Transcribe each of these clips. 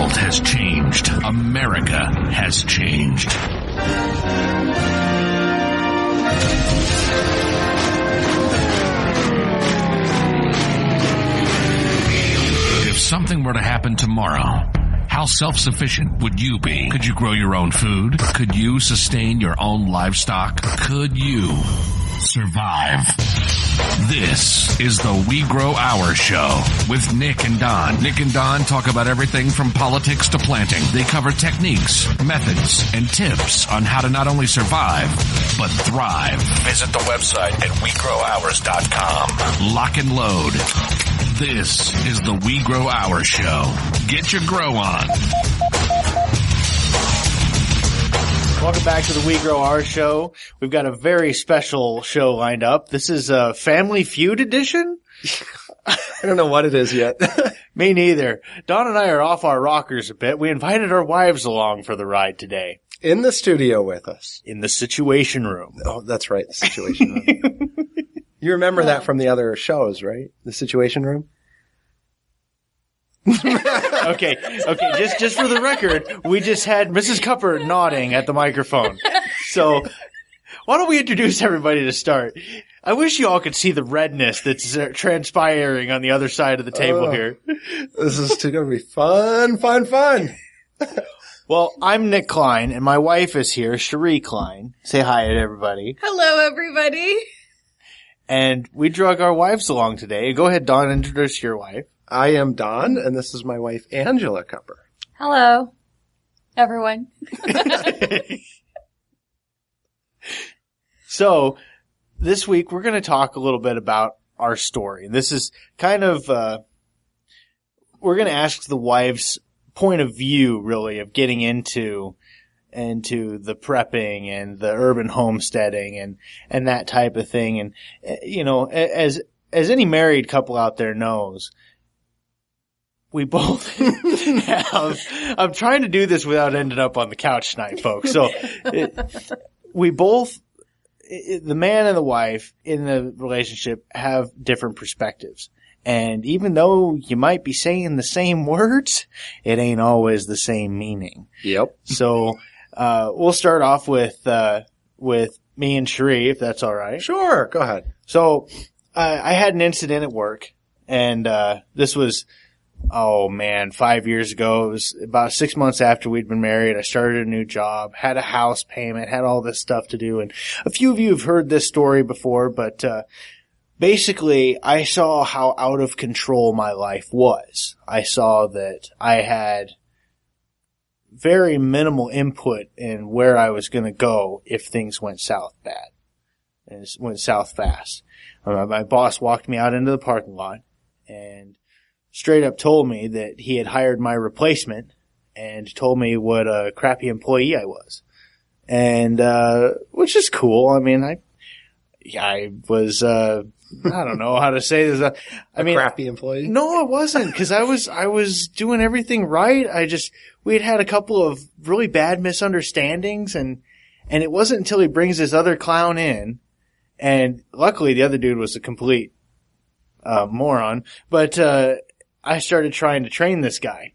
world has changed. America has changed. If something were to happen tomorrow, how self-sufficient would you be? Could you grow your own food? Could you sustain your own livestock? Could you survive? This is the We Grow Our Show with Nick and Don. Nick and Don talk about everything from politics to planting. They cover techniques, methods, and tips on how to not only survive, but thrive. Visit the website at WeGrowOurs.com. Lock and load. This is the We Grow Our Show. Get your grow on. Welcome back to the We Grow Our Show. We've got a very special show lined up. This is a Family Feud edition? I don't know what it is yet. Me neither. Dawn and I are off our rockers a bit. We invited our wives along for the ride today. In the studio with us. In the Situation Room. Oh, that's right, the Situation Room. You remember that from the other shows, right? The Situation Room? Okay. Just for the record, we just had Mrs. Cupper nodding at the microphone. So, why don't we introduce everybody to start? I wish you all could see the redness that's transpiring on the other side of the table here. This is going to be fun. Well, I'm Nick Klein, and my wife is here, Cherie Klein. Say hi to everybody. Hello, everybody. And we drug our wives along today. Go ahead, Dawn, introduce your wife. I am Don, and this is my wife, Angela Cupper. Hello, everyone. So, this week we're going to talk a little bit about our story. This is kind of, we're going to ask the wives' point of view, really, of getting into the prepping and the urban homesteading and that type of thing. And, you know, as any married couple out there knows, we both have, I'm trying to do this without ending up on the couch tonight, folks. So we both, the man and the wife in the relationship have different perspectives. And even though you might be saying the same words, it ain't always the same meaning. Yep. So, we'll start off with me and Cherie, if that's all right. Sure, go ahead. So, I had an incident at work, and this was, 5 years ago. It was about 6 months after we'd been married. I started a new job, had a house payment, had all this stuff to do, and a few of you have heard this story before, but basically, I saw how out of control my life was. I saw that I had very minimal input in where I was going to go if things went south bad. And it went south fast. My boss walked me out into the parking lot and straight up told me that he had hired my replacement and told me what a crappy employee I was. And, which is cool. I mean, I was, I don't know how to say this. I mean, crappy employee? No, it wasn't, because I was doing everything right. We'd had a couple of really bad misunderstandings, and it wasn't until he brings this other clown in, and luckily the other dude was a complete, moron, but, I started trying to train this guy.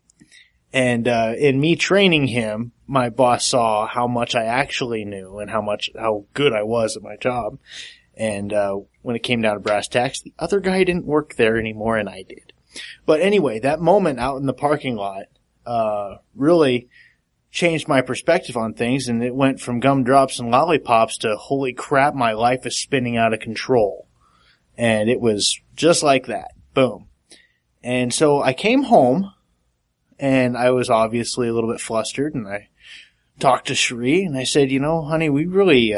And, in me training him, my boss saw how much I actually knew and how good I was at my job. And, when it came down to brass tacks, the other guy didn't work there anymore and I did. But anyway, that moment out in the parking lot, really changed my perspective on things, and it went from gumdrops and lollipops to holy crap, my life is spinning out of control. And it was just like that. Boom. And so I came home, and I was obviously a little bit flustered, and I talked to Cherie, and I said, honey, we really,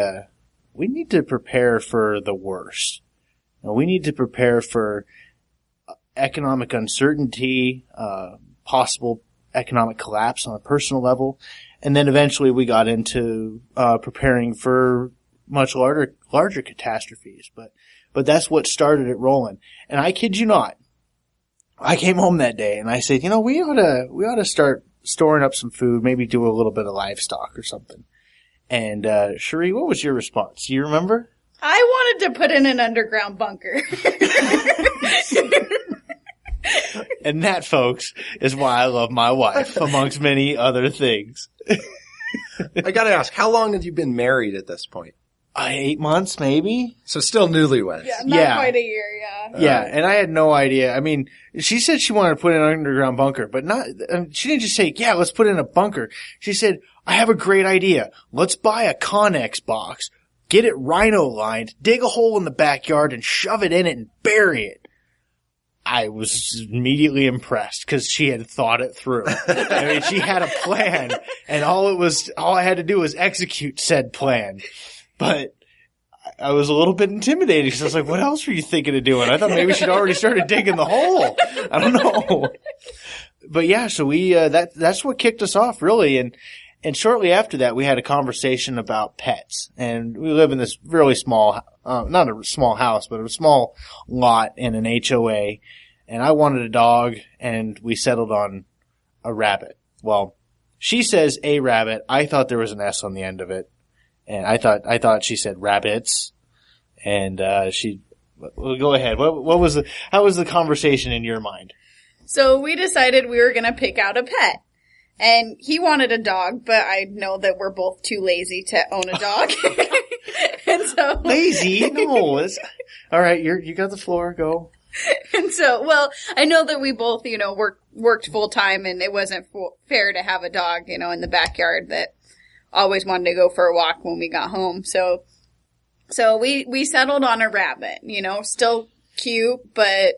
we need to prepare for the worst. We need to prepare for economic uncertainty, possible economic collapse on a personal level, and then eventually we got into preparing for much larger catastrophes. But that's what started it rolling. And I kid you not, I came home that day and I said, we ought to start storing up some food, maybe do a little bit of livestock or something. And Cherie, what was your response? Do you remember? I wanted to put in an underground bunker. And that, folks, is why I love my wife, amongst many other things. I gotta ask, how long have you been married at this point? 8 months, maybe? So still newlyweds. Yeah, not Yeah. quite a year, yeah. Yeah, and I had no idea. I mean, she said she wanted to put in an underground bunker, but she didn't just say, yeah, let's put in a bunker. She said, I have a great idea. Let's buy a Connex box, get it rhino lined, dig a hole in the backyard and shove it in it and bury it. I was immediately impressed because she had thought it through. I mean, she had a plan and all I had to do was execute said plan. But I was a little bit intimidated because I was like, what else were you thinking of doing? I thought maybe she'd already started digging the hole. I don't know. But yeah, so we, that's what kicked us off really. And shortly after that, we had a conversation about pets. And we live in this really small, not a small house, but a small lot in an HOA. And I wanted a dog and we settled on a rabbit. Well, she says a rabbit. I thought there was an S on the end of it. And I thought she said rabbits. And, well, go ahead. How was the conversation in your mind? So we decided we were going to pick out a pet. And he wanted a dog, but I know that we're both too lazy to own a dog. And so Lazy? No. All right. You got the floor. Go. And so, well, I know that we both, worked full time and it wasn't fair to have a dog, in the backyard that always wanted to go for a walk when we got home. So we settled on a rabbit, still cute, but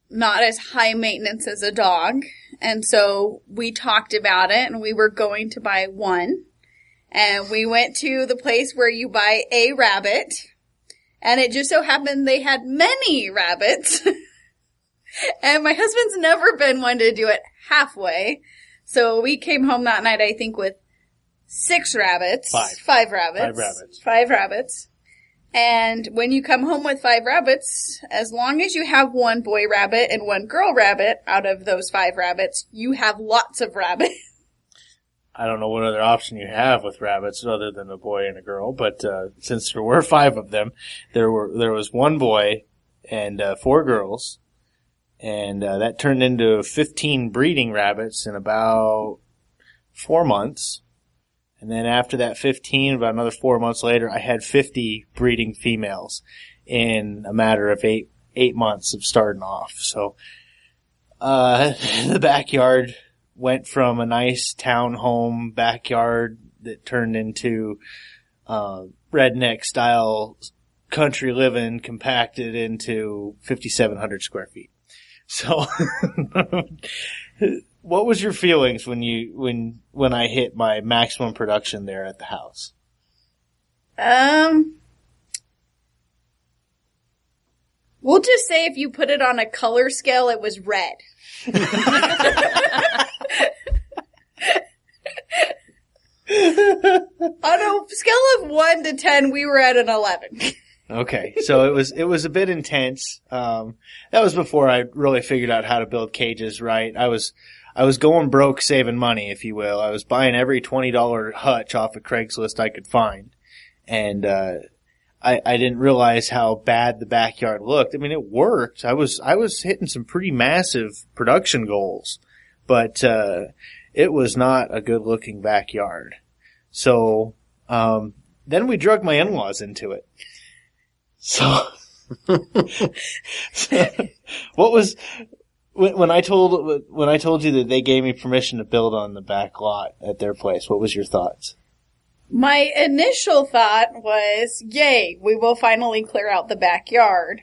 not as high maintenance as a dog. And so we talked about it and we were going to buy one. And we went to the place where you buy a rabbit. And it just so happened they had many rabbits. And my husband's never been one to do it halfway. So we came home that night, I think, with 6 rabbits. Five rabbits. 5 rabbits. And when you come home with 5 rabbits, as long as you have 1 boy rabbit and 1 girl rabbit out of those 5 rabbits, you have lots of rabbits. I don't know what other option you have with rabbits other than a boy and a girl, but since there were 5 of them, there was 1 boy and 4 girls, and that turned into 15 breeding rabbits in about 4 months. And then after that 15, about another 4 months later, I had 50 breeding females in a matter of 8 months of starting off. So, the backyard went from a nice townhome backyard that turned into, redneck style country living compacted into 5,700 square feet. So, what was your feelings when I hit my maximum production there at the house? We'll just say if you put it on a color scale, it was red. On a scale of 1 to 10, we were at an 11. Okay, so it was a bit intense. That was before I really figured out how to build cages right. I was going broke saving money, if you will. I was buying every $20 hutch off of Craigslist I could find. And I didn't realize how bad the backyard looked. I mean, it worked. I was hitting some pretty massive production goals, but it was not a good looking backyard. So then we drug my in-laws into it. So what was when I told you that they gave me permission to build on the back lot at their place? What was your thoughts? My initial thought was, yay, we will finally clear out the backyard.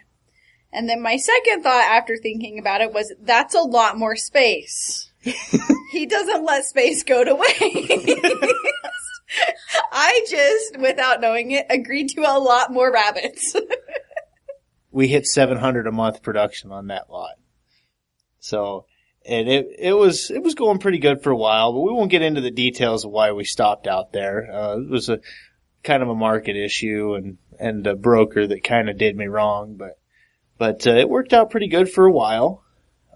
And then my second thought after thinking about it was, that's a lot more space. He doesn't let space go to waste. I just, without knowing it, agreed to a lot more rabbits. We hit 700 a month production on that lot. So, and it was going pretty good for a while, but we won't get into the details of why we stopped out there. It was a kind of a market issue and a broker that kind of did me wrong, but it worked out pretty good for a while.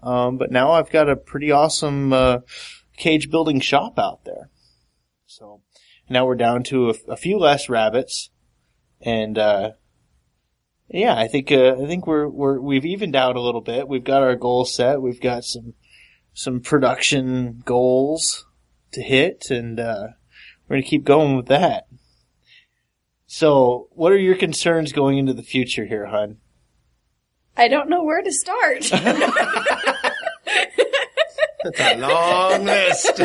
But now I've got a pretty awesome, cage building shop out there. So now we're down to a few less rabbits and, Yeah, I think we've evened out a little bit. We've got our goals set. We've got some production goals to hit, and we're going to keep going with that. So, what are your concerns going into the future here, hon? I don't know where to start. That's a long list.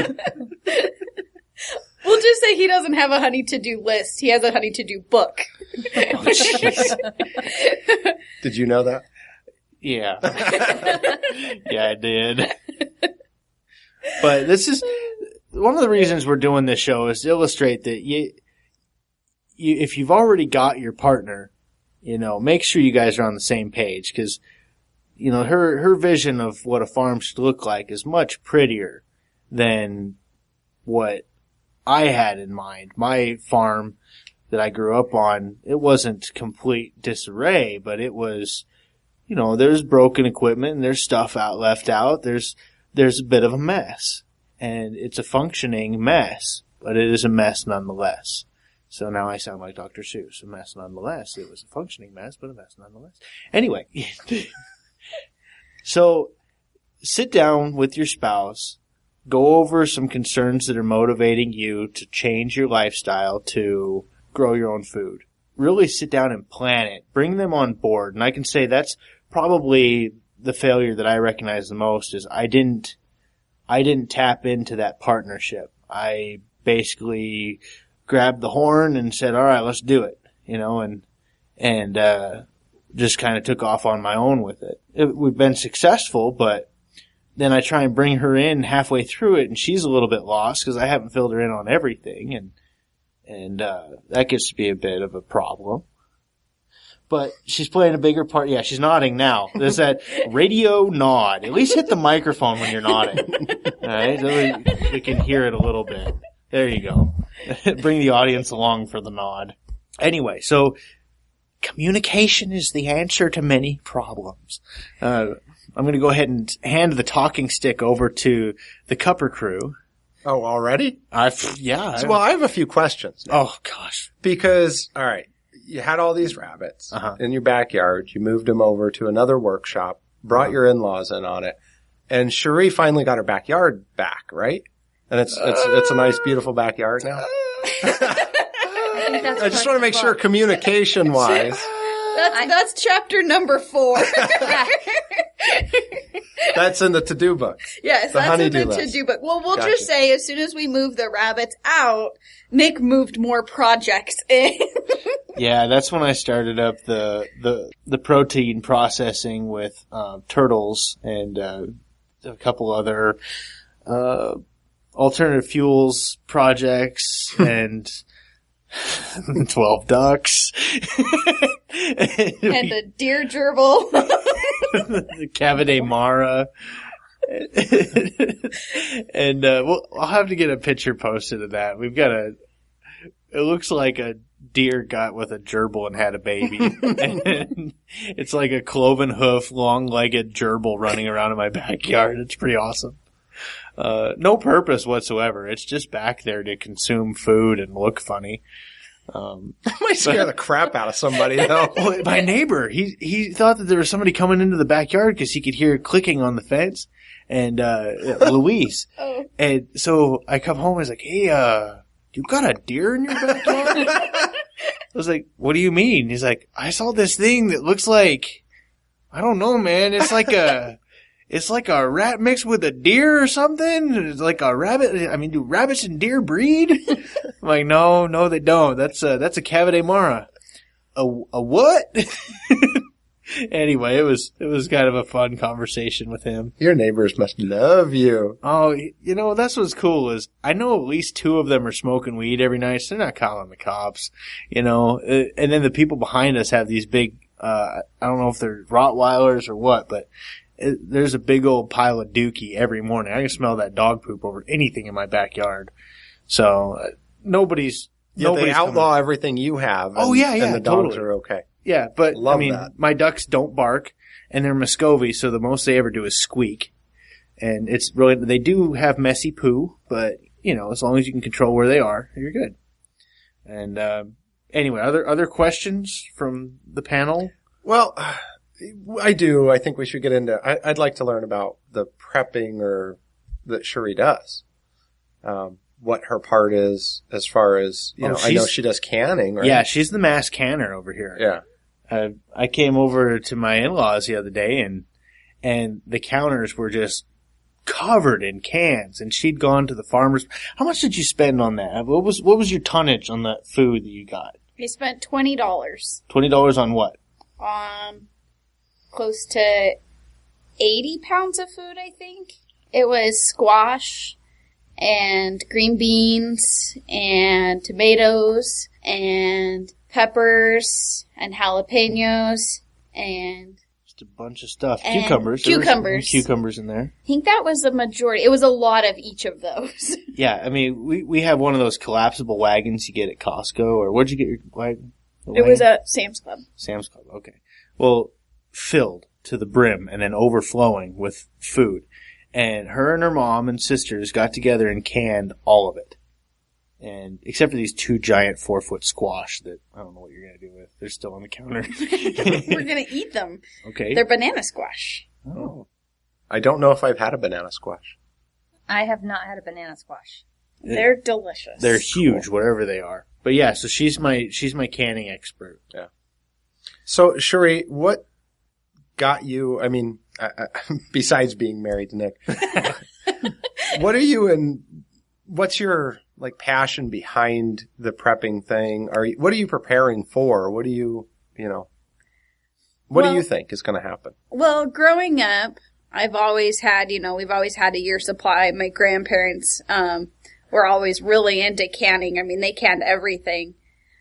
We'll just say he doesn't have a honey to do list. He has a honey to do book. Did you know that? Yeah. Yeah, I did. But this is one of the reasons we're doing this show is to illustrate that you if you've already got your partner, make sure you guys are on the same page, because her vision of what a farm should look like is much prettier than what I had in mind. My farm that I grew up on, it wasn't complete disarray, but it was, there's broken equipment and there's stuff left out. There's a bit of a mess, and it's a functioning mess, but it is a mess nonetheless. So now I sound like Dr. Seuss, a mess nonetheless. It was a functioning mess, but a mess nonetheless. Anyway, so sit down with your spouse, go over some concerns that are motivating you to change your lifestyle to grow your own food. Really sit down and plan it. Bring them on board. And I can say that's probably the failure that I recognize the most is I didn't tap into that partnership. I basically grabbed the horn and said, all right, let's do it, and just kind of took off on my own with it. We've been successful, but then I try and bring her in halfway through it, and she's a little bit lost because I haven't filled her in on everything, and that gets to be a bit of a problem. But she's playing a bigger part. Yeah, she's nodding now. There's that radio nod. At least hit the microphone when you're nodding. All right, so we can hear it a little bit. There you go. Bring the audience along for the nod. Anyway, so communication is the answer to many problems. I'm going to go ahead and hand the talking stick over to the Cupper crew. Oh, already? Yeah. So, well, I have a few questions. Oh, gosh. Because, all right, you had all these rabbits in your backyard. You moved them over to another workshop, brought your in-laws in on it, and Cherie finally got her backyard back, right? And it's a nice, beautiful backyard now. I just want to make sure communication-wise. That's chapter number 4. That's in the to-do book. Yes, that's in the to-do book. Well, we'll just say as soon as we move the rabbits out, Nick moved more projects in. Yeah, that's when I started up the protein processing with turtles and a couple other alternative fuels projects and 12 ducks. And a deer gerbil. The Cavade Mara. And I'll have to get a picture posted of that. We've got it looks like a deer got with a gerbil and had a baby. And it's like a cloven hoof, long-legged gerbil running around in my backyard. It's pretty awesome. No purpose whatsoever. It's just back there to consume food and look funny. That might scare the crap out of somebody, though. Well, my neighbor, he thought that there was somebody coming into the backyard because he could hear clicking on the fence. And Louise. Oh. And so I come home and he's like, hey, you got a deer in your backyard? I was like, what do you mean? He's like, I saw this thing that looks like, I don't know, man. It's like a rat mixed with a deer or something. It's like a rabbit. I mean, do rabbits and deer breed? I'm like, no, they don't. That's a Cavade Mara. A what? Anyway, it was kind of a fun conversation with him. Your neighbors must love you. Oh, that's what's cool is I know at least 2 of them are smoking weed every night, so they're not calling the cops, and then the people behind us have these big, I don't know if they're Rottweilers or what, but there's a big old pile of dookie every morning. I can smell that dog poop over anything in my backyard. So, nobody's they outlaw everything you have. And, and the dogs totally. are okay. Yeah, but that. My ducks don't bark, and they're Muscovy, so the most they ever do is squeak. And it's really, they do have messy poo, but, as long as you can control where they are, you're good. And, anyway, other questions from the panel? Well, I do. I think we should get into. I'd like to learn about the prepping or that Cherie does. What her part is as far as I know she does canning. Right? Yeah, she's the mass canner over here. Yeah. I came over to my in-laws the other day, and the counters were just covered in cans, and she'd gone to the farmers. How much did you spend on that? What was your tonnage on that food that you got? I spent $20. $20 on what? Close to 80 pounds of food, I think. It was squash and green beans and tomatoes and peppers and jalapenos and just a bunch of stuff. And cucumbers. Cucumbers. Cucumbers in there. I think that was the majority. It was a lot of each of those. Yeah, I mean, we have one of those collapsible wagons you get at Costco, or where'd you get your wagon? It was at Sam's Club. Sam's Club, okay. Well, filled to the brim and then overflowing with food. And her and her mom and sisters got together and canned all of it. And except for these 2 giant 4-foot squash that I don't know what you're going to do with. They're still on the counter. We're going to eat them. Okay. They're banana squash. Oh. I don't know if I've had a banana squash. I have not had a banana squash. They're delicious. They're huge, whatever they are. But yeah, so she's my canning expert. Yeah. So, Cherie, what got you, I mean, besides being married to Nick, what's your passion behind the prepping thing? What are you preparing for? What do you think is going to happen? Well, growing up, I've always had, we've always had a year's supply. My grandparents, were always really into canning. I mean, they canned everything.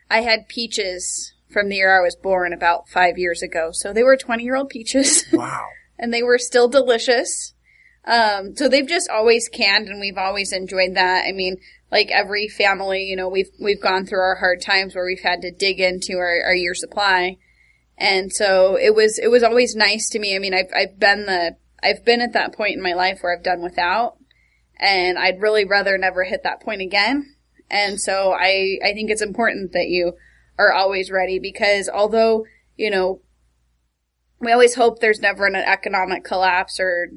I had peaches from the year I was born about 5 years ago. So they were 20-year-old peaches. Wow. And they were still delicious. So they've just always canned, and we've always enjoyed that. I mean, like every family, we've gone through our hard times where we've had to dig into our year supply. And so it was always nice to me. I mean, I've been at that point in my life where I've done without, and I'd really rather never hit that point again. And so I think it's important that you are always ready, because although, we always hope there's never an economic collapse or,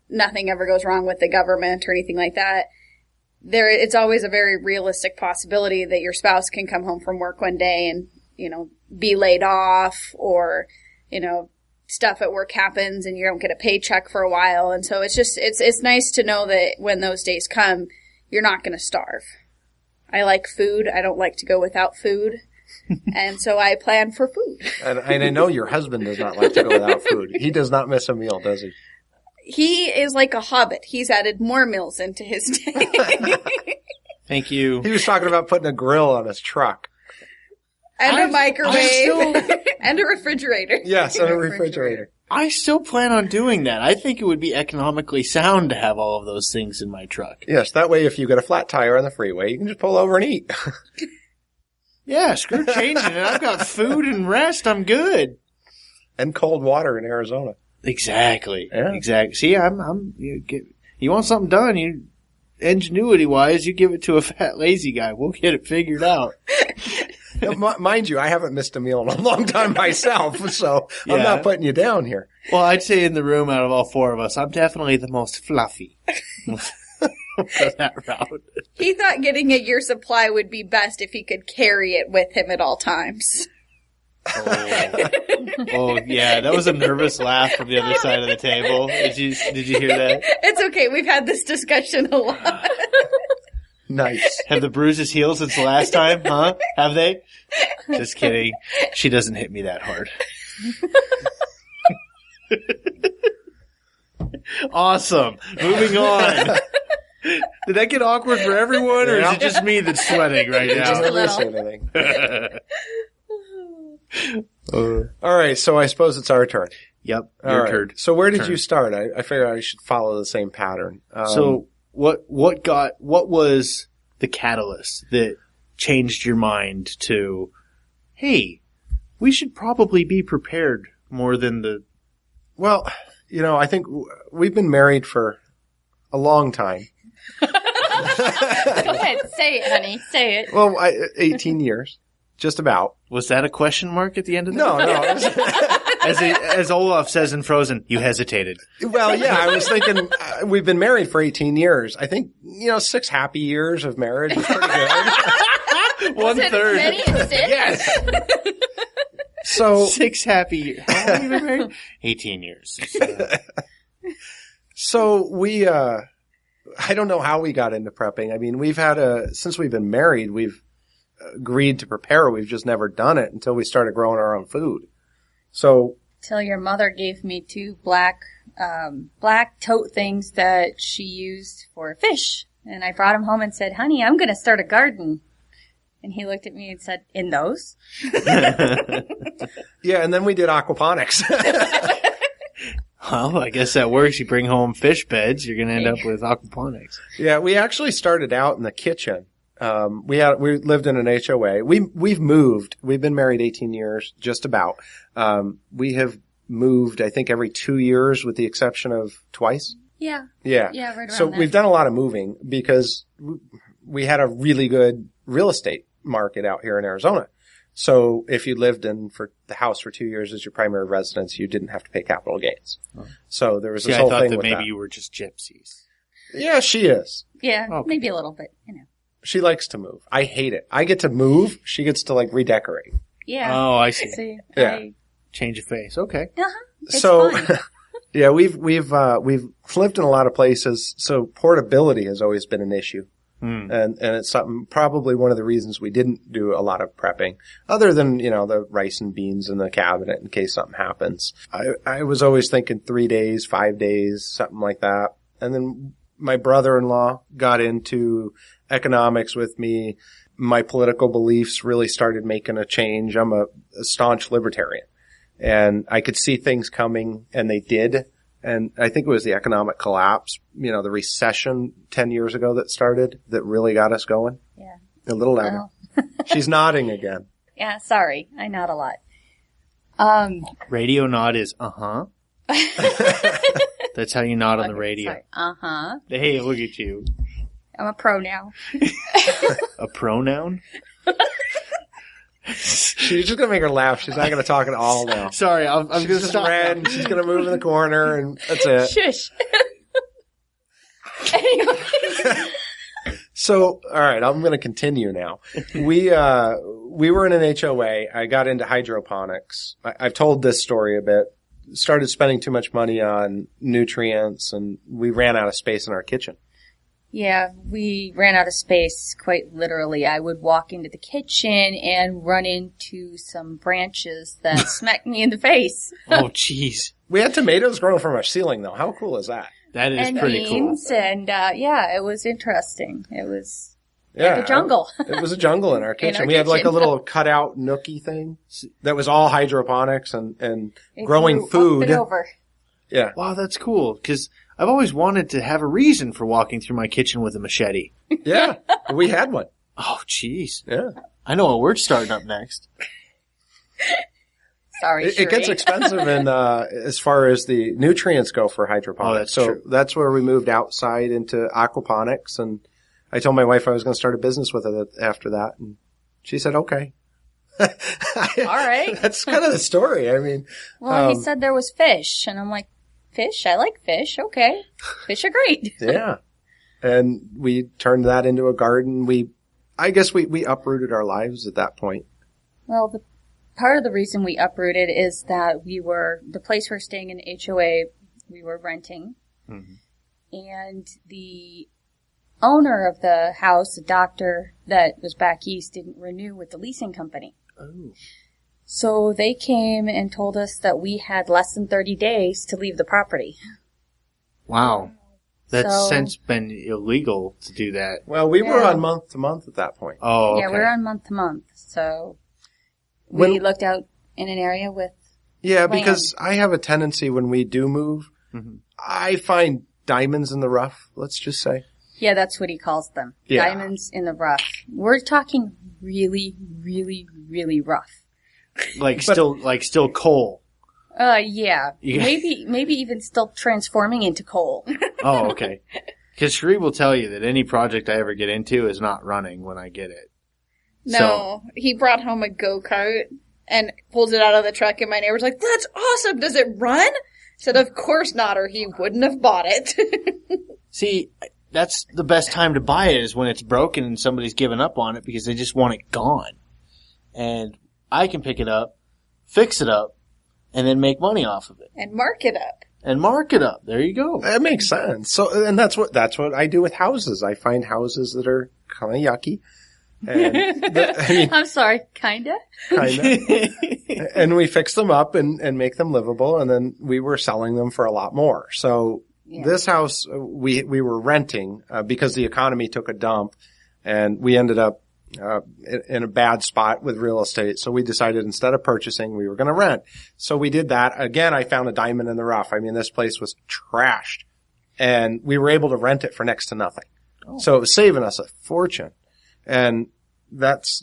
nothing ever goes wrong with the government or anything like that, it's always a very realistic possibility that your spouse can come home from work one day and, be laid off, or, stuff at work happens and you don't get a paycheck for a while. And so it's nice to know that when those days come, you're not going to starve. I like food. I don't like to go without food. And so I plan for food. And I know your husband does not like to go without food. He does not miss a meal, does he? He is like a hobbit. He's added more meals into his day. Thank you. He was talking about putting a grill on his truck. And a microwave. And a refrigerator. Yes, and a refrigerator. I still plan on doing that. I think it would be economically sound to have all of those things in my truck. Yes, that way if you get a flat tire on the freeway, you can just pull over and eat. Yeah, screw changing it. I've got food and rest. I'm good. And cold water in Arizona. Exactly. Yeah. Exactly. See, you want something done, ingenuity-wise, you give it to a fat, lazy guy. We'll get it figured out. Mind you, I haven't missed a meal in a long time myself, so yeah. I'm not putting you down here. Well, I'd say in the room out of all 4 of us, I'm definitely the most fluffy. That route. He thought getting a year supply would be best if he could carry it with him at all times. Oh yeah, that was a nervous laugh from the other side of the table. Did you hear that? It's okay. We've had this discussion a lot. Nice. Have the bruises healed since the last time? Huh? Have they? Just kidding. She doesn't hit me that hard. Awesome. Moving on. Did that get awkward for everyone, or is it just me that's sweating right now? Just really say anything. All right, so I suppose it's our turn. Yep, your turn. So where did you start? I figured I should follow the same pattern. So what was the catalyst that changed your mind to, hey, we should probably be prepared more than the... Well, I think we've been married for a long time. Go ahead, say it, honey. Say it. Well, 18 years. Just about. Was that a question mark at the end of No, that? no. As Olaf says in Frozen, you hesitated. Well, yeah, I was thinking, we've been married for 18 years. I think, 6 happy years of marriage is pretty good. Was it as many as 6? Yes. So 6 happy years. How long have you been married? 18 years. So we, I don't know how we got into prepping. I mean, since we've been married, we've agreed to prepare. We've just never done it until we started growing our own food. So. Till your mother gave me 2 black tote things that she used for fish. And I brought them home and said, honey, I'm going to start a garden. And he looked at me and said, in those? Yeah, and then we did aquaponics. Well, I guess that works. You bring home fish beds, you're going to end up with aquaponics. Yeah, we actually started out in the kitchen. We lived in an HOA. We've moved. We've been married 18 years, just about. We have moved, I think, every 2 years with the exception of twice. Yeah. Yeah. Yeah, right around So there. we've done a lot of moving because we had a really good real estate market out here in Arizona. So if you lived in for the house for 2 years as your primary residence, you didn't have to pay capital gains. Oh. So there was this whole I thought thing that with maybe that. you were just gypsies. Yeah, she is. Yeah, Okay. maybe a little bit, She likes to move. I hate it. I get to move. She gets to redecorate. Yeah. Oh, I see. See, Yeah. Change of face. Okay. It's So, fun. yeah, we've lived in a lot of places. So portability has always been an issue. And it's something, probably one of the reasons we didn't do a lot of prepping, other than, the rice and beans in the cabinet in case something happens. I was always thinking 3 days, 5 days, something like that. And then my brother-in-law got into economics with me. My political beliefs really started making a change. I'm a staunch libertarian, and I could see things coming, and they did. And I think it was the economic collapse, the recession 10 years ago that started that really got us going. Yeah. A little louder. She's nodding again. Yeah, sorry. I nod a lot. Radio nod is uh-huh. That's how you nod on the radio. Sorry. Uh-huh. Hey, look at you. I'm a pro now. A pronoun? She's just going to make her laugh. She's not going to talk at all now. Sorry, I'm going to She's just stop. red, and she's going to move in the corner, and that's it. Shush. Anyway. So, all right, I'm going to continue now. We were in an HOA. I got into hydroponics. I've told this story a bit. Started spending too much money on nutrients, and we ran out of space in our kitchen. Yeah, we ran out of space, quite literally. I would walk into the kitchen and run into some branches that smacked me in the face. Oh, jeez. We had tomatoes growing from our ceiling, though. How cool is that? That is And pretty cool. beans, and yeah, it was interesting. It was Yeah, like a jungle. It was a jungle in our kitchen. our We had like a kitchen. little cutout nookie thing that was all hydroponics and It growing grew food. Up and over. Yeah. Wow, that's cool. Because I've always wanted to have a reason for walking through my kitchen with a machete. Yeah. We had one. Oh, jeez. Yeah. I know what we're starting up next. Sorry, It gets Sheree. expensive in, as far as the nutrients go for hydroponics. Oh, that's so true. that's where we moved outside into aquaponics, and I told my wife I was going to start a business with it after that, and she said, okay. All right. That's kind of the story. I mean, Well, he said there was fish, and I'm like, fish? I like fish. Okay. Fish are great. yeah. And we turned that into a garden. I guess we uprooted our lives at that point. Well, part of the reason we uprooted is that the place we're staying in HOA, we were renting. Mhm. And the owner of the house, the doctor that was back east, didn't renew with the leasing company. Oh. So they came and told us that we had less than 30 days to leave the property. Wow. That's So- since been illegal to do that. Well, we were Yeah. on month to month at that point. Oh, okay. Yeah, we're on month to month. So we When- looked out in an area with Yeah, land. because I have a tendency when we do move, Mhm. I find diamonds in the rough, let's just say. Yeah, that's what he calls them. Yeah. Diamonds in the rough. We're talking really, really, really rough. Like still coal. Yeah. Yeah. Maybe even still transforming into coal. Oh, okay. Because Sheree will tell you that any project I ever get into is not running when I get it. No, he brought home a go-kart and pulled it out of the truck, and my neighbor's like, "That's awesome! Does it run?" I said, "Of course not, or he wouldn't have bought it." See, that's the best time to buy it is when it's broken and somebody's given up on it because they just want it gone. And I can pick it up, fix it up, and then make money off of it. And mark it up. And mark it up. There you go. That makes sense. So, and that's what I do with houses. I find houses that are kind of yucky. And I'm sorry, kinda. And we fix them up and make them livable, and then we were selling them for a lot more. So this house, we were renting, because the economy took a dump, and we ended up, in a bad spot with real estate. So we decided instead of purchasing, we were going to rent. So we did that. Again, I found a diamond in the rough. I mean, this place was trashed, and we were able to rent it for next to nothing. Oh. So it was saving us a fortune. And that's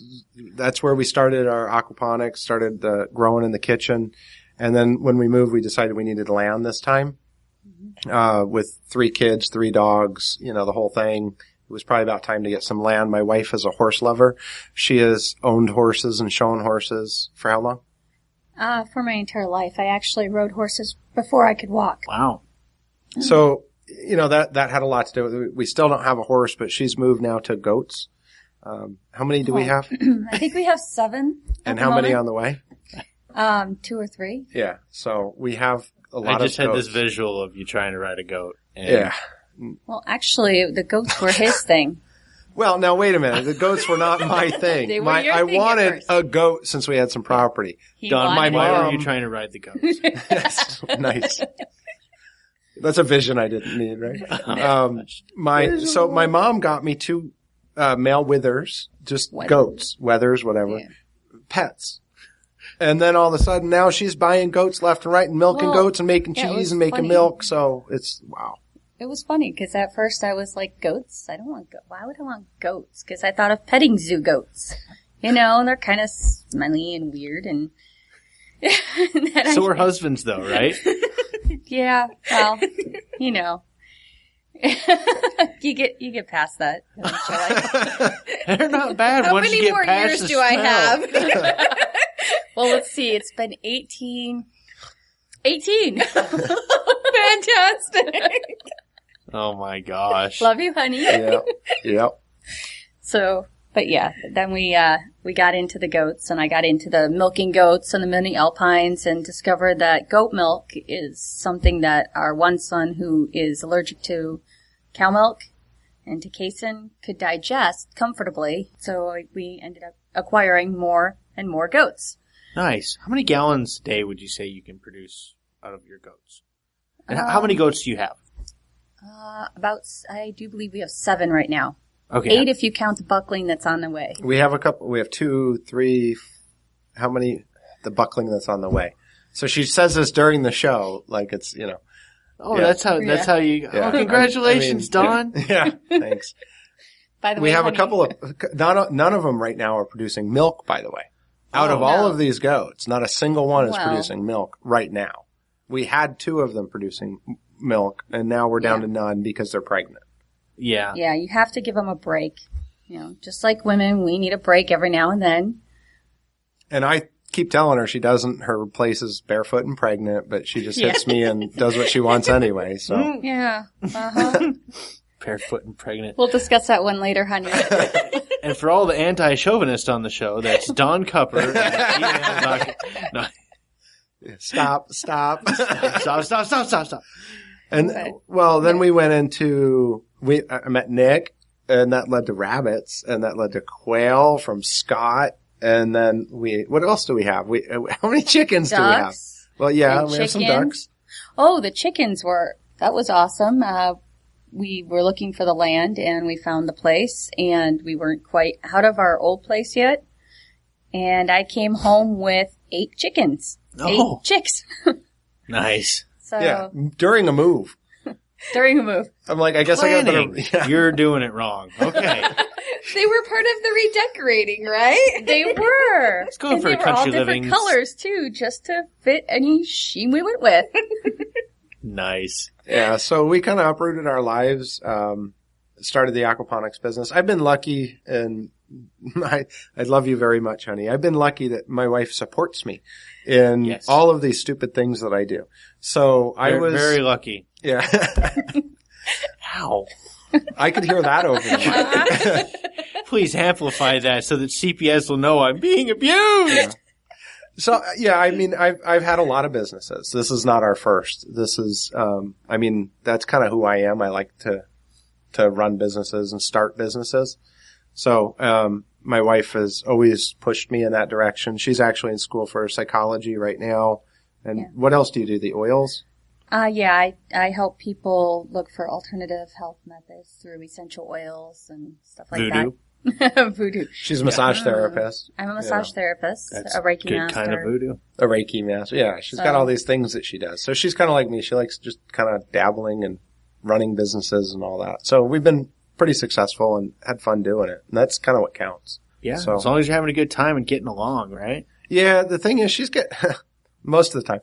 where we started our aquaponics, started growing in the kitchen. And then when we moved, we decided we needed land this time, with 3 kids, 3 dogs, the whole thing. It was probably about time to get some land. My wife is a horse lover. She has owned horses and shown horses for how long? For my entire life. I actually rode horses before I could walk. Wow. So, that had a lot to do with it. We still don't have a horse, but she's moved now to goats. How many do we have? I think we have 7. And how many on the way? 2 or 3. Yeah. So we have a lot of goats. I just had this visual of you trying to ride a goat. And yeah. Well, actually, the goats were his thing. Well, now wait a minute. The goats were not my thing. They were your I thing wanted a goat since we had some property. Don, my why mom, were you trying to ride the goats? Yes, nice. That's a vision I didn't need, right? My mom got me 2 male withers, just goats, wethers, whatever, pets. And then all of a sudden now she's buying goats left and right and milking goats and making cheese and making milk. So it's, wow. It was funny because at first I was like, goats? I don't want goats. Why would I want goats? Because I thought of petting zoo goats. They're kind of smelly and weird. And so we're husbands though, right? Yeah. Well, you get past that. They're not bad. How once many you get more past years the do I smell. have? Well, let's see. It's been 18. 18. Fantastic. Oh my gosh. Love you, honey. Yep. So, but yeah, then we got into the goats, and I got into the milking goats and the mini alpines, and discovered that goat milk is something that our one son, who is allergic to cow milk and to casein, could digest comfortably. So we ended up acquiring more and more goats. Nice. How many gallons a day would you say you can produce out of your goats? And how many goats do you have? I do believe we have 7 right now. Okay. 8 if you count the buckling that's on the way. We have a couple, we have 2, 3, how many, the buckling that's on the way. So she says this during the show, like it's, Oh, yeah. that's how you, yeah. Oh, congratulations, Don. Yeah, thanks. By the way, we have honey, a couple of, none of them right now are producing milk, by the way. Out of all of these goats, not a single one is producing milk right now. We had 2 of them producing milk, and now we're down to none because they're pregnant. Yeah. Yeah, you have to give them a break. Just like women, we need a break every now and then. And I keep telling her her place is barefoot and pregnant, but she just hits me and does what she wants anyway, so. Yeah. Uh-huh. Barefoot and pregnant. We'll discuss that one later, honey. And for all the anti-chauvinists on the show, that's Don Cupper. No. Stop. Stop. And, then we went into, I met Nick, and that led to rabbits, and that led to quail from Scott, and then what else do we have? How many chickens do we have? Well, yeah, we have some ducks. Oh, the chickens that was awesome. We were looking for the land, and we found the place, and we weren't quite out of our old place yet. And I came home with 8 chickens. Oh. 8 chicks. Nice. So yeah, during a move. During a move. I'm like, I guess I got better. Yeah. You're doing it wrong. Okay. They were part of the redecorating, right? They were. Let's go for a country living. They were all different colors, too, just to fit any sheen we went with. Nice. Yeah, so we kind of uprooted our lives, started the aquaponics business. I've been lucky in I love you very much, honey. I've been lucky that my wife supports me in all of these stupid things that I do. So I was very lucky. Yeah. Ow. I could hear that over the mic. Please amplify that so that CPS will know I'm being abused. Yeah. So, yeah, I mean, I've had a lot of businesses. This is not our first. This is, I mean, that's kind of who I am. I like to run businesses and start businesses. So, my wife has always pushed me in that direction. She's actually in school for psychology right now. And what else do you do? The oils? I help people look for alternative health methods through essential oils and stuff like Voodoo. that. Voodoo. She's a massage therapist. I'm a massage therapist, That's a Reiki good master. kind of voodoo. A Reiki master. Yeah, she's got all these things that she does. So she's kind of like me. She likes just kind of dabbling and running businesses and all that. So we've been pretty successful and had fun doing it. And that's kind of what counts. Yeah, so, as long as you're having a good time and getting along, right? Yeah, the thing is she's most of the time.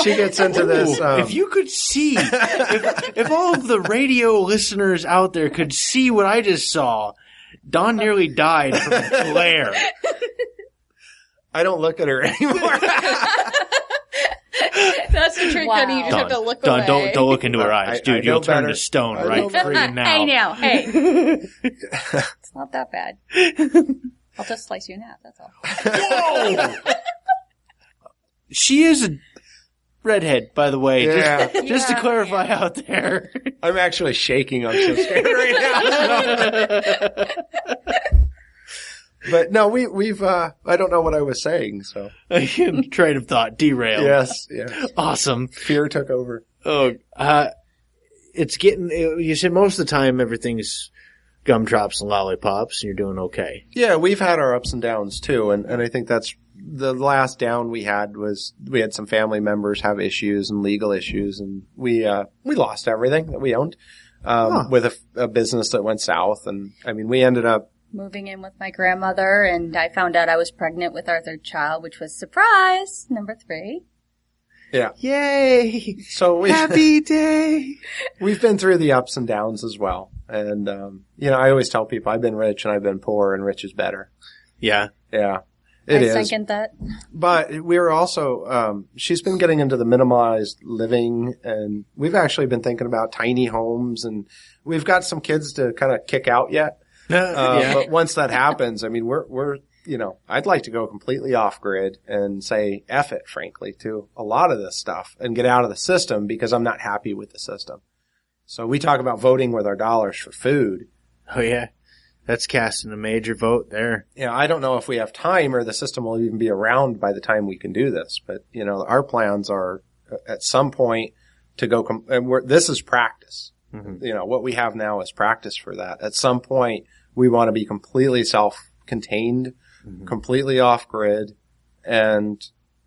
She gets into this. If you could see, if all of the radio listeners out there could see what I just saw, Don nearly died from the glare. I don't look at her anymore. That's the trick, honey. You just have to look away. Don't look into her eyes, dude. I You'll turn better. to stone right freaking now. Hey now, hey. It's not that bad. I'll just slice you in half, that's all. Whoa! She is a redhead, by the way. Yeah. Just to clarify out there. I'm actually shaking. I'm so scared right now. But no, we've I don't know what I was saying, so. Train of thought derailed. Yes. Awesome. Fear took over. Oh, it's getting, you said most of the time everything's gumdrops and lollipops and you're doing okay. Yeah, we've had our ups and downs too, and I think that's the last down we had was we had some family members have issues and legal issues, and we lost everything that we owned with a business that went south, and I mean we ended up moving in with my grandmother, and I found out I was pregnant with our third child, which was surprise number 3. Yeah. Yay! So Happy day! We've been through the ups and downs as well. And, I always tell people I've been rich and I've been poor, and rich is better. Yeah. Yeah. It is. I second that. But we're also, she's been getting into the minimalized living, and we've actually been thinking about tiny homes, and we've got some kids to kind of kick out yet. But once that happens, I mean, we're I'd like to go completely off grid and say F it, frankly, to a lot of this stuff and get out of the system because I'm not happy with the system. So we talk about voting with our dollars for food. Oh yeah. That's casting a major vote there. Yeah, I don't know if we have time or the system will even be around by the time we can do this. But, our plans are at some point to go, this is practice. Mm-hmm. What we have now is practice for that. At some point, we want to be completely self-contained, completely off-grid, and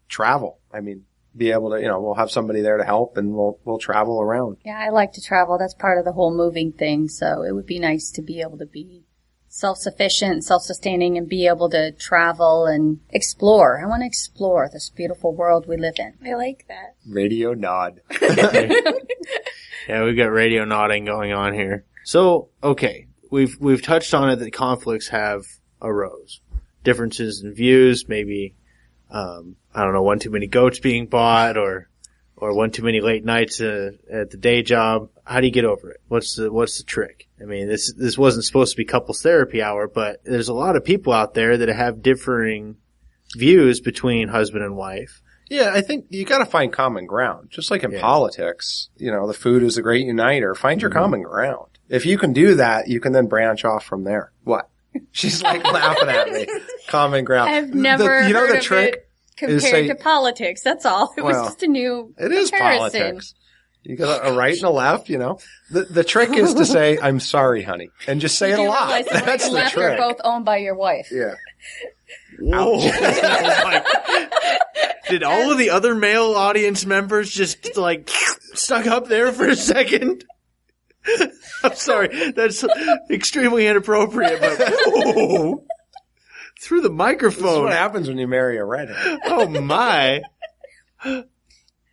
travel. I mean, be able to, we'll have somebody there to help, and we'll travel around. Yeah, I like to travel. That's part of the whole moving thing. So it would be nice to be able to be self-sufficient, self-sustaining, and be able to travel and explore. I want to explore this beautiful world we live in. I like that. Radio nod. Yeah, we've got radio nodding going on here. So, okay, we've touched on it that conflicts have arose. Differences in views, maybe, I don't know, one too many goats being bought or one too many late nights at the day job. How do you get over it? What's the trick? I mean, this wasn't supposed to be couples therapy hour, but there's a lot of people out there that have differing views between husband and wife. Yeah, I think you got to find common ground. Just like in politics, the food is a great uniter. Find your common ground. If you can do that, you can then branch off from there. What? She's like laughing at me. Common ground. I've never heard the of trick it compared to politics. That's all. It was just a new It is comparison. politics. You got a right and a left, The trick is to say, I'm sorry, honey. And just say it a lot. Realize the right That's and the left trick. are both owned by your wife. Yeah. Whoa. Did all of the other male audience members just stuck up there for a second? I'm sorry. That's extremely inappropriate, but through the microphone. This is what happens when you marry a redhead. Oh my.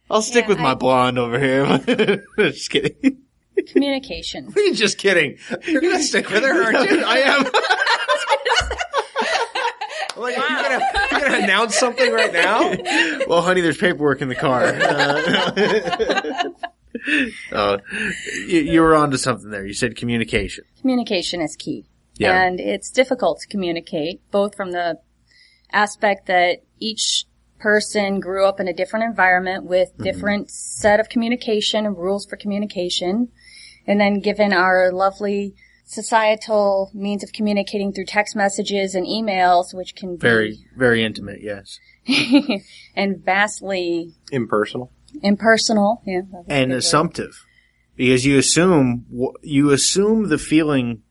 I'll stick with my blonde over here. Just kidding. Communication. You're just kidding. You're going to stick with her, aren't you? I am. Like, you're gonna announce something right now? Well, honey, there's paperwork in the car. You were onto something there. You said communication. Communication is key. Yeah. And it's difficult to communicate, both from the aspect that each person grew up in a different environment with different set of communication and rules for communication. And then given our lovely societal means of communicating through text messages and emails, which can be Very, very intimate, yes. and vastly Impersonal. impersonal. Yeah, that's a good And word. assumptive. Because you assume the feeling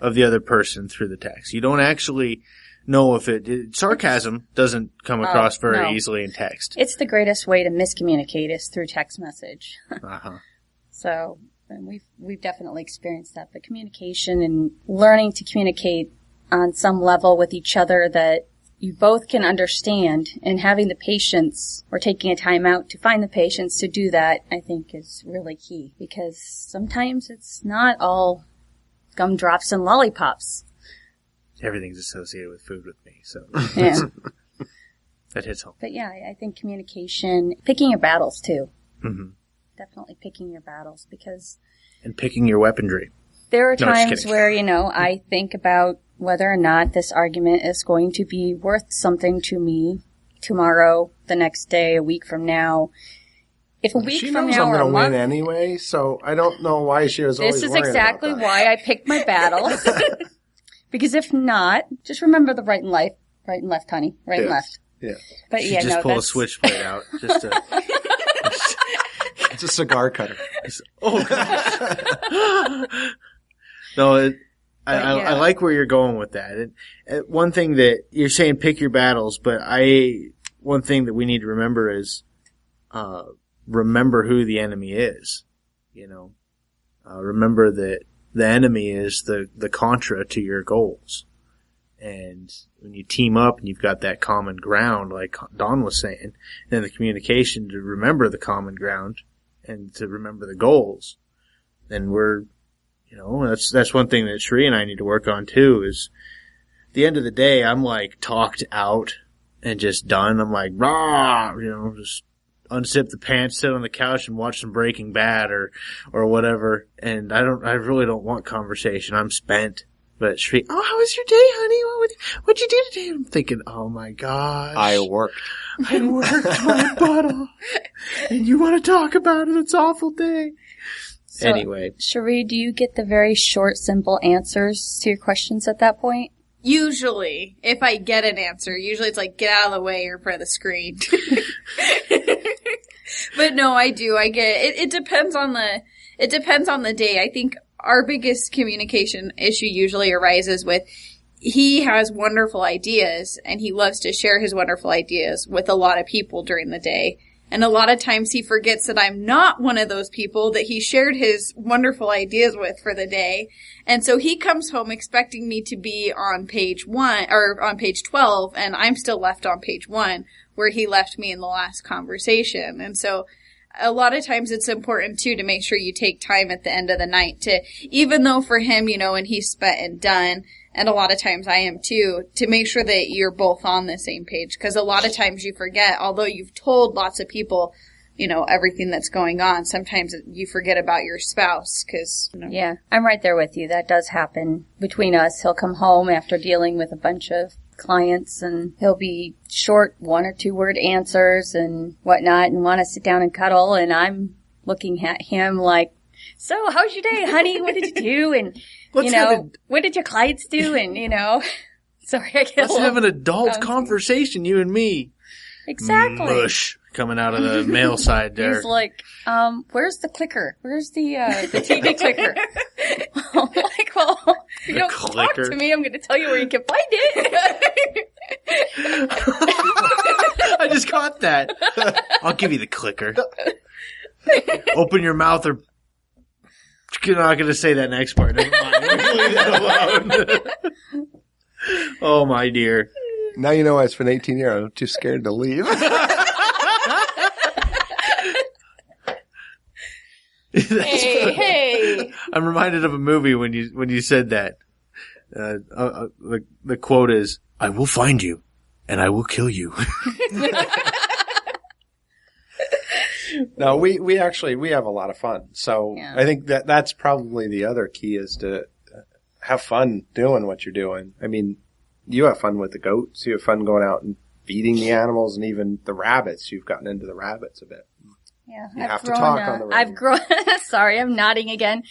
of the other person through the text. You don't actually know if sarcasm doesn't come across very no. easily in text. It's the greatest way to miscommunicate is through text message. Uh-huh. So and we've definitely experienced that. But communication and learning to communicate on some level with each other that you both can understand, and having the patience or taking a time out to find the patience to do that, I think is really key, because sometimes it's not all gumdrops and lollipops. Everything's associated with food with me, so Yeah. that hits home. But yeah, I think communication, picking your battles too. Mm-hmm. Definitely picking your battles, because And picking your weaponry. there are No, just times kidding. where, I think about whether or not this argument is going to be worth something to me tomorrow, the next day, a week from now. If a week She from knows now I'm or a going to win month, anyway, so I don't know why she was always this is worrying exactly about that. why I picked my battles. Because if not, just remember the right and left, honey. Right and Yes. left. Yeah. But She yeah, just no, pull a that's switchblade out. Just to, It's a cigar cutter. oh, God. No, I like where you're going with that. One thing that you're saying, pick your battles, but one thing that we need to remember is, remember who the enemy is. Remember that the enemy is the contra to your goals. And when you team up and you've got that common ground, like Don was saying, and the communication to remember the common ground and to remember the goals, then that's one thing that Sheree and I need to work on too, is at the end of the day, I'm like talked out and just done. I'm like, rah, just unzip the pants, sit on the couch and watch some Breaking Bad or whatever. And I really don't want conversation. I'm spent. But Sheree, oh, how was your day, honey? What'd you do today? I'm thinking, oh my gosh. I worked my butt off. And you want to talk about it? It's an awful day. So, Anyway. Cherie, do you get the very short, simple answers to your questions at that point? Usually, if I get an answer, usually it's like, get out of the way, you're in front of the screen. But no, I do. I get it. It depends on the day. I think our biggest communication issue usually arises with, he has wonderful ideas and he loves to share his wonderful ideas with a lot of people during the day. And a lot of times he forgets that I'm not one of those people that he shared his wonderful ideas with for the day. And so he comes home expecting me to be on page 1 or on page 12, and I'm still left on page 1 where he left me in the last conversation. And so a lot of times it's important too to make sure you take time at the end of the night to, even though for him, and he's spent and done, and a lot of times I am too, to make sure that you're both on the same page. Because a lot of times you forget, although you've told lots of people, everything that's going on, sometimes you forget about your spouse. Yeah, I'm right there with you. That does happen between us. He'll come home after dealing with a bunch of clients and he'll be short 1 or 2 word answers and whatnot and want to sit down and cuddle, and I'm looking at him like, so how's your day, honey? What did you do? And what did your clients do? And sorry, I get Let's have an adult conversation, you and me. Exactly. Mush coming out of the male side there. He's like, where's the clicker? Where's the TV clicker? I'm like, well, if you don't talk to me, I'm going to tell you where you can find it. I just caught that. I'll give you the clicker. Open your mouth or... You're not going to say that next part. Never mind. Leave that alone. Oh, my dear. Now you know why it's been 18 years. I'm too scared to leave. Hey. I'm reminded of a movie when you said that. The quote is, "I will find you, and I will kill you." No, we have a lot of fun. So Yeah. I think that's probably the other key is to have fun doing what you're doing. I mean, you have fun with the goats. You have fun going out and feeding the animals, and even the rabbits. You've gotten into the rabbits a bit. Yeah, You have to talk on the radio. I've grown. Sorry, I'm nodding again.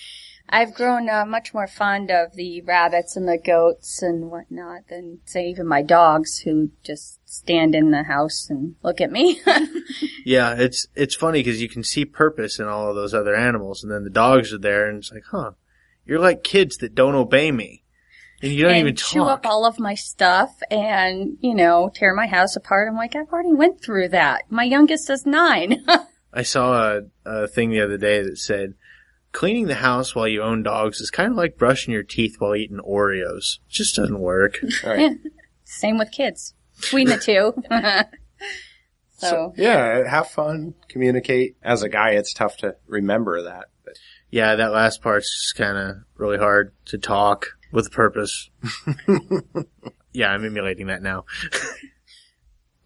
I've grown much more fond of the rabbits and the goats and whatnot than, say, even my dogs, who just stand in the house and look at me. Yeah, it's funny because you can see purpose in all of those other animals, and then the dogs are there, and it's like, huh, you're like kids that don't obey me, and you don't even talk. Chew up all of my stuff and, tear my house apart. I'm like, I've already went through that. My youngest is 9. I saw a thing the other day that said, cleaning the house while you own dogs is kind of like brushing your teeth while eating Oreos. It just doesn't work. All right. Yeah. Same with kids. Between the two. So yeah, have fun, communicate. As a guy, it's tough to remember that. But Yeah, that last part's just kind of really hard to talk with a purpose. Yeah, I'm emulating that now.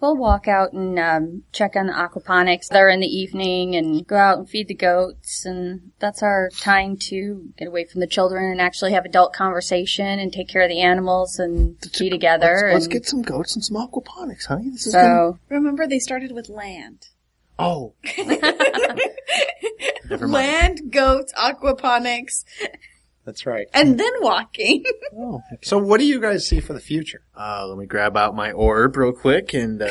we'll walk out and check on the aquaponics there in the evening and go out and feed the goats. And that's our time to get away from the children and actually have adult conversation and take care of the animals and be together. Let's get some goats and some aquaponics, honey. This is So, Remember, they started with land. Oh. Never mind. Land, goats, aquaponics, that's right. and then walking. Oh. So what do you guys see for the future? Let me grab out my orb real quick and,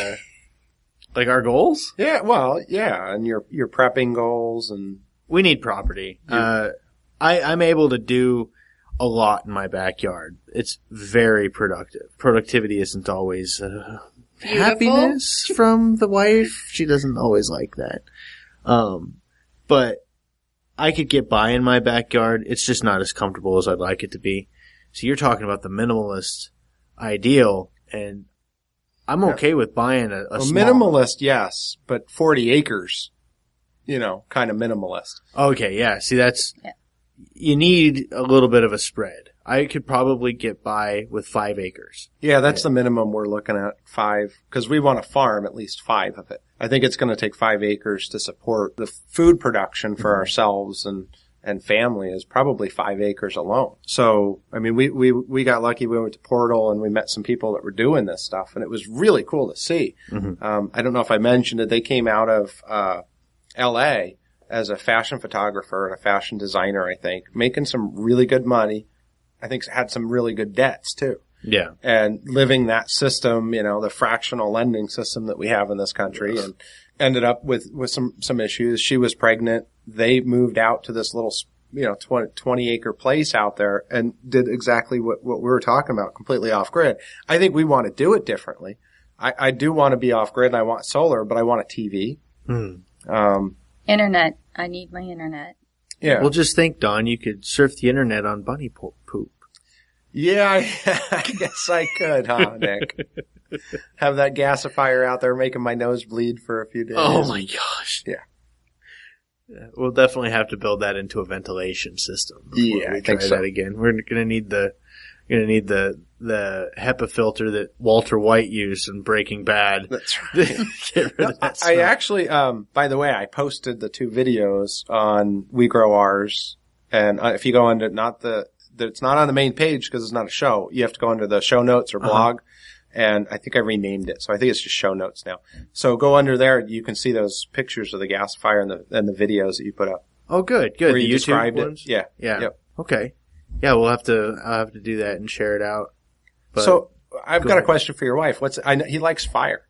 like our goals? Yeah, well, yeah, and your prepping goals and We need property. I'm able to do a lot in my backyard. It's very productive. Productivity isn't always happiness from the wife. She doesn't always like that. But I could get by in my backyard. It's just not as comfortable as I'd like it to be. So you're talking about the minimalist ideal, and I'm okay with buying a small... minimalist, yes, but 40 acres, kind of minimalist. Okay, yeah. See, that's... You need a little bit of a spread. I could probably get by with 5 acres. Yeah, that's the minimum we're looking at, 5, because we want to farm at least 5 of it. I think it's going to take 5 acres to support the food production for ourselves and family is probably 5 acres alone. So, I mean, we got lucky. We went to Portal and we met some people that were doing this stuff, and it was really cool to see. Mm-hmm. I don't know if I mentioned it. They came out of L.A. as a fashion photographer and a fashion designer, I think, making some really good money. I think had some really good debts too. Yeah. And living that system, the fractional lending system that we have in this country, and ended up with some issues. She was pregnant. They moved out to this little, 20 acre place out there and did exactly what we were talking about, completely off grid. I think we want to do it differently. I do want to be off grid and I want solar, but I want a TV. internet. I need my internet. Yeah. Well, just think, Don, you could surf the internet on bunny poop. Yeah, I guess I could, huh, Nick? Have that gasifier out there making my nose bleed for a few days. Oh my gosh. Yeah. We'll definitely have to build that into a ventilation system. Yeah, we I try think so. that again. We're gonna need the HEPA filter that Walter White used in Breaking Bad. That's right. Get rid of that I smell. actually, by the way, I posted the 2 videos on We Grow Ours, and if you go under it's not on the main page because it's not a show. You have to go under the show notes or blog, and I think I renamed it, so I think it's just show notes now. So go under there, you can see those pictures of the gasifier and the videos that you put up. Oh, good. Where The you YouTube described ones? it. Yeah. Yeah. Yep. Okay. Yeah, I'll have to do that and share it out. But So I've got a ahead. question for your wife. He likes fire.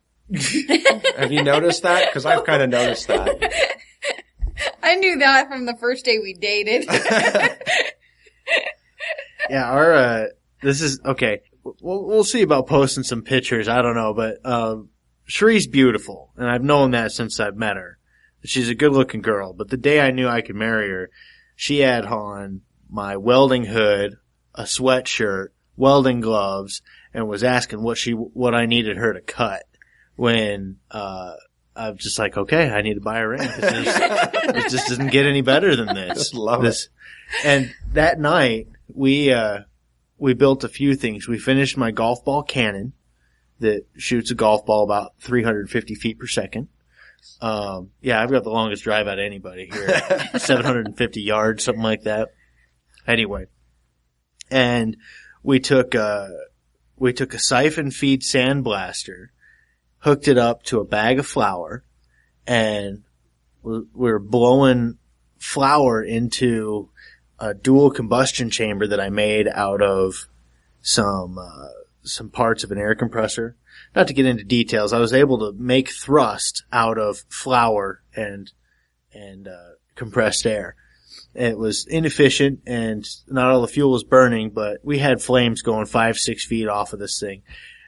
Have you noticed that? Because I've kind of noticed that. I knew that from the first day we dated. yeah, this is okay. We'll see about posting some pictures. I don't know, but Cherie's beautiful, and I've known that since I've met her. She's a good-looking girl. But the day I knew I could marry her, she had on my welding hood, a sweatshirt, welding gloves, and was asking what I needed her to cut. When I'm just like, okay, I need to buy a ring. It just doesn't get any better than this. Just love it. And that night, we we built a few things. We finished my golf ball cannon that shoots a golf ball about 350 feet per second. Yeah, I've got the longest drive out of anybody here. 750 yards, something like that. Anyway. And we took a siphon feed sandblaster, hooked it up to a bag of flour, and we were blowing flour into a dual combustion chamber that I made out of some parts of an air compressor. Not to get into details, I was able to make thrust out of flour and compressed air. It was inefficient and not all the fuel was burning, but we had flames going 5-6 feet off of this thing.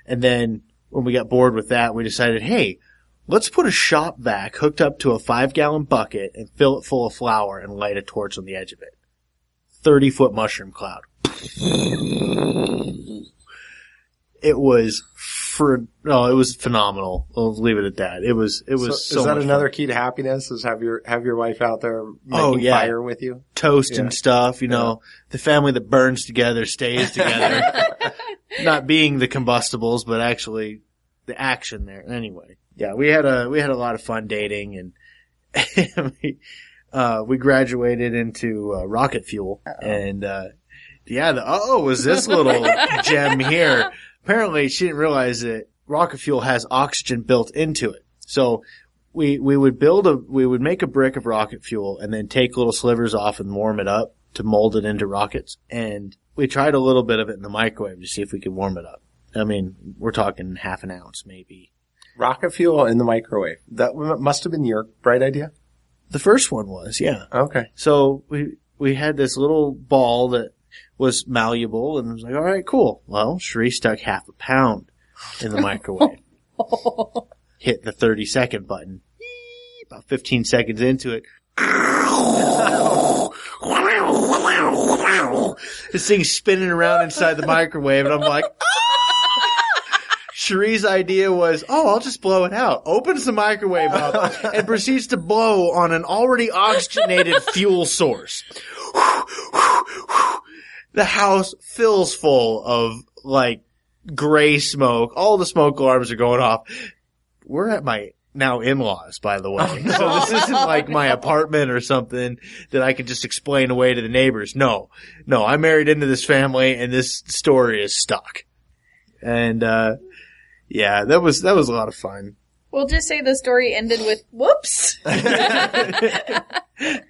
And then when we got bored with that, we decided, hey, let's put a shop vac hooked up to a 5-gallon bucket and fill it full of flour and light a torch on the edge of it. 30-foot mushroom cloud. It was phenomenal. I'll leave it at that. It was so is that much another fun. key to happiness? Is have your wife out there making fire with you? Toast and stuff, you know. The family that burns together stays together. Not being the combustibles, but actually the action there. Anyway. Yeah, we had a lot of fun dating, and we graduated into rocket fuel. And was this little gem here. Apparently, she didn't realize that rocket fuel has oxygen built into it. So we would make a brick of rocket fuel and then take little slivers off and warm it up to mold it into rockets. And we tried a little bit of it in the microwave to see if we could warm it up. I mean, we're talking half an ounce, maybe. Rocket fuel in the microwave. That must have been your bright idea? The first one was, yeah. Okay. So we had this little ball that was malleable, and I was like, all right, cool. Well, Sheree stuck half a pound in the microwave. Hit the 30-second button. About 15 seconds into it. This thing's spinning around inside the microwave, and I'm like, Sheree's idea was, I'll just blow it out. Opens the microwave up and proceeds to blow on an already oxygenated fuel source. The house fills full of, gray smoke. All the smoke alarms are going off. We're at my now in-laws, by the way. So this isn't like my apartment or something that I can just explain away to the neighbors. No, I married into this family, and this story is stuck. And, that was a lot of fun. We'll just say the story ended with whoops.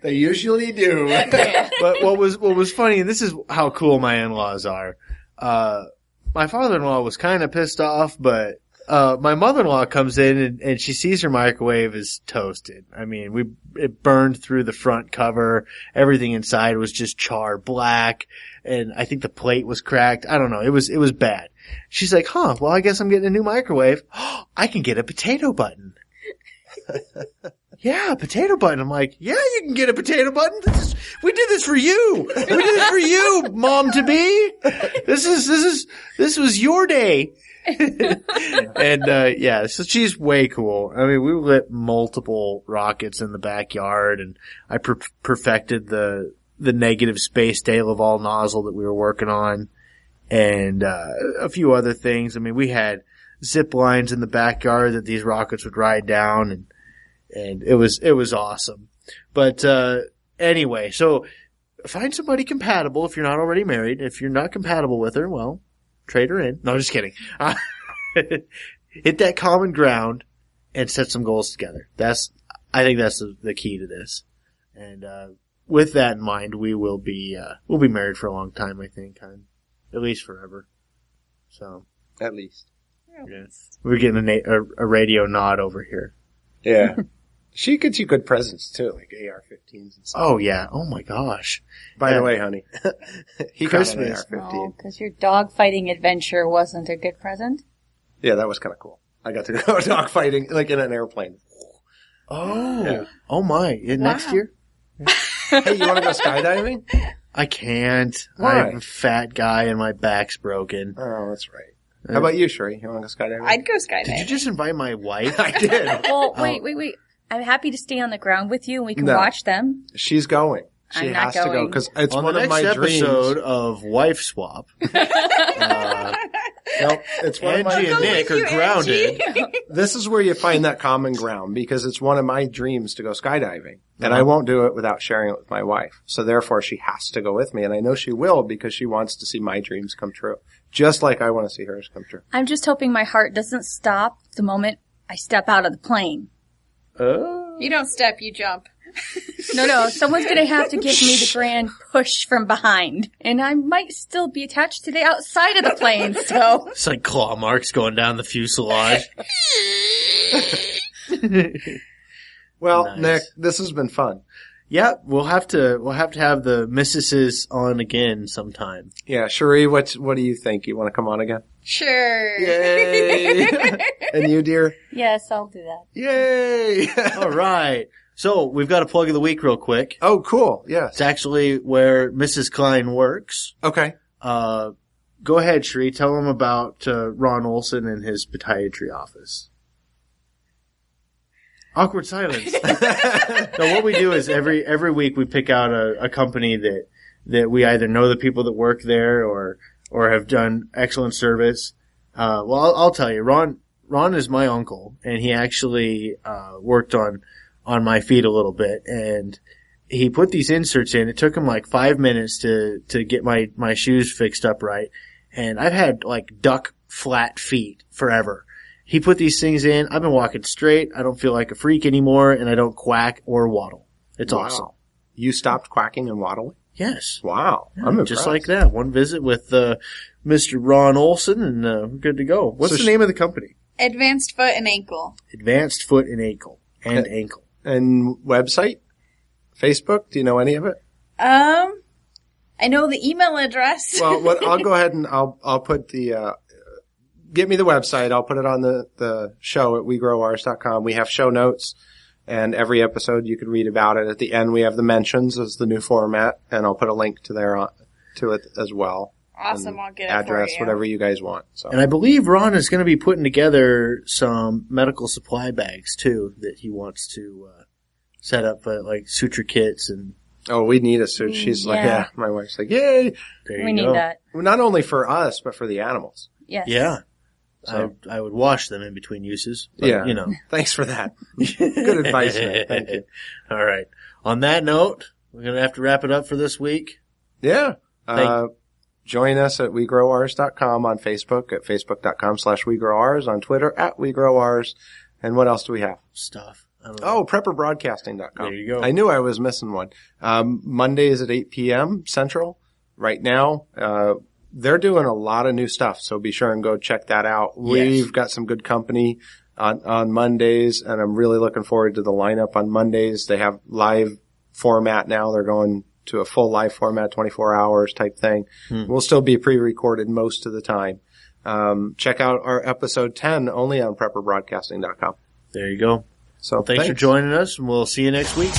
They usually do. But what was funny, and this is how cool my in-laws are. My father-in-law was kind of pissed off, but my mother-in-law comes in and she sees her microwave is toasted. I mean, it burned through the front cover. Everything inside was just char black, and I think the plate was cracked. I don't know. It was bad. She's like, well, I guess I'm getting a new microwave. I can get a potato button. Yeah, a potato button. I'm like, yeah, you can get a potato button. We did this for you. We did this for you, mom to be. This was your day. And, so she's way cool. I mean, we lit multiple rockets in the backyard, and I perfected the negative space de Laval nozzle that we were working on, and a few other things. I mean, we had zip lines in the backyard that these rockets would ride down, and it was awesome. But anyway, so find somebody compatible if you're not already married. If you're not compatible with her, well, trade her in. No, just kidding. Hit that common ground and set some goals together. I think that's the key to this. And with that in mind, we'll be married for a long time, I think, at least forever. So at least. Yeah. We're getting a radio nod over here. Yeah. She gets you good presents too, like AR-15s and stuff. Oh yeah. Oh my gosh. By the way, honey, he Christmas. got an AR-15. because your dog fighting adventure wasn't a good present. Yeah, that was kind of cool. I got to go dog fighting, like in an airplane. Oh. Yeah. Oh my. Next year? Hey, you want to go skydiving? I can't. Why? I'm a fat guy and my back's broken. Oh, that's right. How about you, Sheree? You want to go skydiving? I'd go skydiving. Did you just invite my wife? I did. Well, wait. I'm happy to stay on the ground with you and we can watch them. She's going. She I'm not has to go going. because it's On one the of next my episode dreams. of Wife Swap, Nope, it's one of my Angie and dreams. Nick are grounded. This is where you find that common ground because it's one of my dreams to go skydiving. And I won't do it without sharing it with my wife. So therefore she has to go with me. And I know she will because she wants to see my dreams come true. Just like I want to see hers come true. I'm just hoping my heart doesn't stop the moment I step out of the plane. You don't step, you jump. No, someone's going to have to give me the grand push from behind. And I might still be attached to the outside of the plane, so. It's like claw marks going down the fuselage. Well, Nice. Nick, this has been fun. Yeah, we'll have to have the missuses on again sometime. Yeah, Cherie, what do you think? You want to come on again? Sure. Yay! And you, dear? Yes, I'll do that. Yay! All right. So we've got a plug of the week real quick. Oh, cool. Yes. It's actually where Mrs. Klein works. Okay. Go ahead, Sheree. Tell them about Ron Olson and his podiatry office. Awkward silence. No, what we do is every week we pick out a company that we either know the people that work there or have done excellent service. Well, I'll tell you, Ron is my uncle, and he actually worked on my feet a little bit, and he put these inserts in. It took him like 5 minutes to get my shoes fixed up right, and I've had like duck flat feet forever. He put these things in. I've been walking straight. I don't feel like a freak anymore, and I don't quack or waddle. It's awesome. You stopped quacking and waddling? Yes. Wow. I'm impressed. Just like that. One visit with Mr. Ron Olson, and we're good to go. What's the name of the company? Advanced Foot and Ankle. Advanced Foot and Ankle. Ankle. And website? Facebook? Do you know any of it? I know the email address. Well, I'll go ahead and I'll put the, get me the website. I'll put it on the show at wegrowours.com. We have show notes and every episode you can read about it. At the end we have the mentions as the new format, and I'll put a link to it as well. Awesome. I'll get it Address, for you. whatever you guys want. So. And I believe Ron is going to be putting together some medical supply bags too that he wants to set up like suture kits and. Oh, we need a suit. She's like, yeah. My wife's like, yay! There you We go. need that. Not only for us, but for the animals. Yes. Yeah. So- I would wash them in between uses. But, Yeah. You know. Thanks for that. Good advice, man. Thank you. All right. On that note, we're going to have to wrap it up for this week. Yeah. Join us at wegrowours.com on Facebook, at facebook.com/wegrowours, on Twitter at wegrowours. And what else do we have? Stuff. I don't know. Oh, prepperbroadcasting.com. There you go. I knew I was missing one. Mondays at 8 p.m. Central. Right now, they're doing a lot of new stuff, so be sure and go check that out. Yes. We've got some good company on Mondays, and I'm really looking forward to the lineup on Mondays. They have live format now. They're going to a full live format, 24 hours type thing. We'll still be pre-recorded most of the time. Check out our episode 10 only on prepperbroadcasting.com. There you go. So Thanks for joining us, and we'll see you next week.